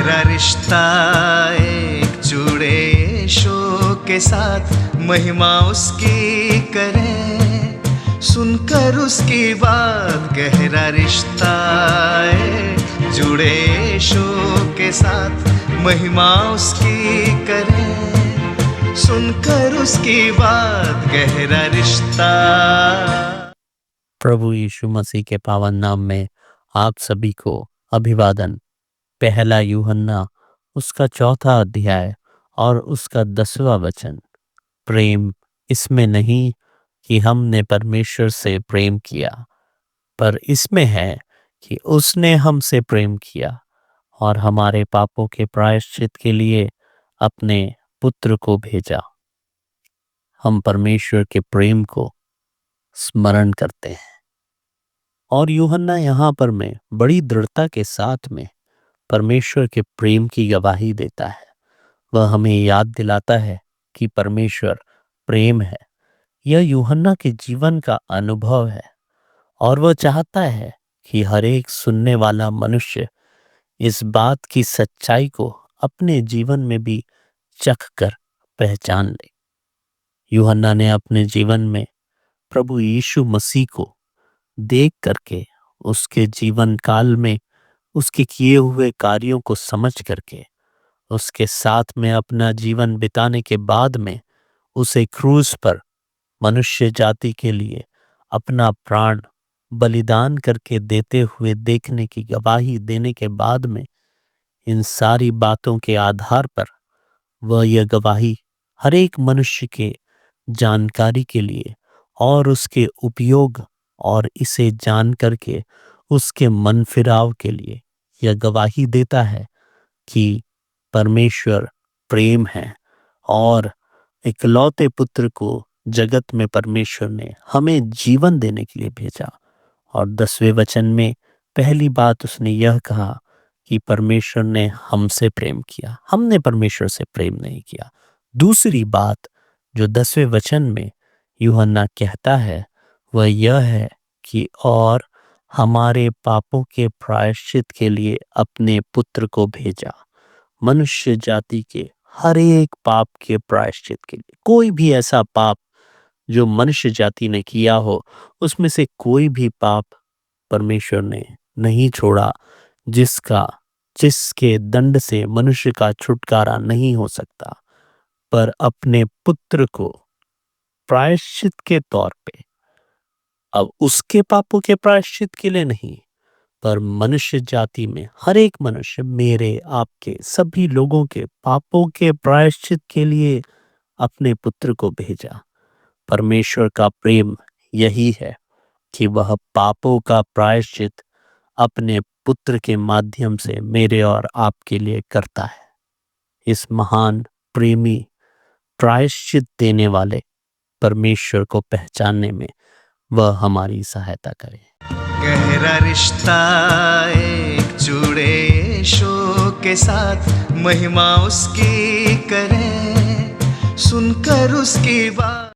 गहरा रिश्ता एक जुड़े यीशु के साथ, महिमा उसकी करें सुनकर उसकी बात। गहरा रिश्ता एक जुड़े यीशु के साथ, महिमा उसकी करें सुनकर उसकी बात। गहरा रिश्ता। प्रभु यीशु मसीह के पावन नाम में आप सभी को अभिवादन। पहला यूहन्ना उसका 4 अध्याय और उसका 10वां वचन। प्रेम इसमें नहीं कि हमने परमेश्वर से प्रेम किया, पर इसमें है कि उसने हमसे प्रेम किया और हमारे पापों के प्रायश्चित के लिए अपने पुत्र को भेजा। हम परमेश्वर के प्रेम को स्मरण करते हैं और यूहन्ना यहाँ पर में बड़ी दृढ़ता के साथ में परमेश्वर के प्रेम की गवाही देता है। वह हमें याद दिलाता है कि परमेश्वर प्रेम है। यह यूहन्ना के जीवन का अनुभव है और वह चाहता है कि हर एक सुनने वाला मनुष्य इस बात की सच्चाई को अपने जीवन में भी चख कर पहचान ले। यूहन्ना ने अपने जीवन में प्रभु यीशु मसीह को देख करके, उसके जीवन काल में उसके किए हुए कार्यों को समझ करके, उसके साथ में अपना जीवन बिताने के बाद में उसे क्रूस पर मनुष्य जाति के लिए अपना प्राण बलिदान करके देते हुए देखने की गवाही देने के बाद में, इन सारी बातों के आधार पर वह यह गवाही हर एक मनुष्य के जानकारी के लिए और उसके उपयोग और इसे जान करके उसके मन फिराव के लिए यह गवाही देता है कि परमेश्वर प्रेम है और इकलौते पुत्र को जगत में परमेश्वर ने हमें जीवन देने के लिए भेजा। और 10वें वचन में पहली बात उसने यह कहा कि परमेश्वर ने हमसे प्रेम किया, हमने परमेश्वर से प्रेम नहीं किया। दूसरी बात जो 10वें वचन में यूहन्ना कहता है वह यह है कि और हमारे पापों के प्रायश्चित के लिए अपने पुत्र को भेजा। मनुष्य जाति के हर एक पाप के प्रायश्चित के लिए, कोई भी ऐसा पाप जो मनुष्य जाति ने किया हो, उसमें से कोई भी पाप परमेश्वर ने नहीं छोड़ा जिसके दंड से मनुष्य का छुटकारा नहीं हो सकता, पर अपने पुत्र को प्रायश्चित के तौर पे, अब उसके पापों के प्रायश्चित के लिए नहीं, पर मनुष्य जाति में हर एक मनुष्य, मेरे आपके सभी लोगों के पापों के प्रायश्चित के लिए अपने पुत्र को भेजा। परमेश्वर का प्रेम यही है कि वह पापों का प्रायश्चित अपने पुत्र के माध्यम से मेरे और आपके लिए करता है। इस महान प्रेमी प्रायश्चित देने वाले परमेश्वर को पहचानने में वह हमारी सहायता करे। गहरा रिश्ता एक जुड़े यीशु के साथ, महिमा उसकी करें सुनकर उसकी बात।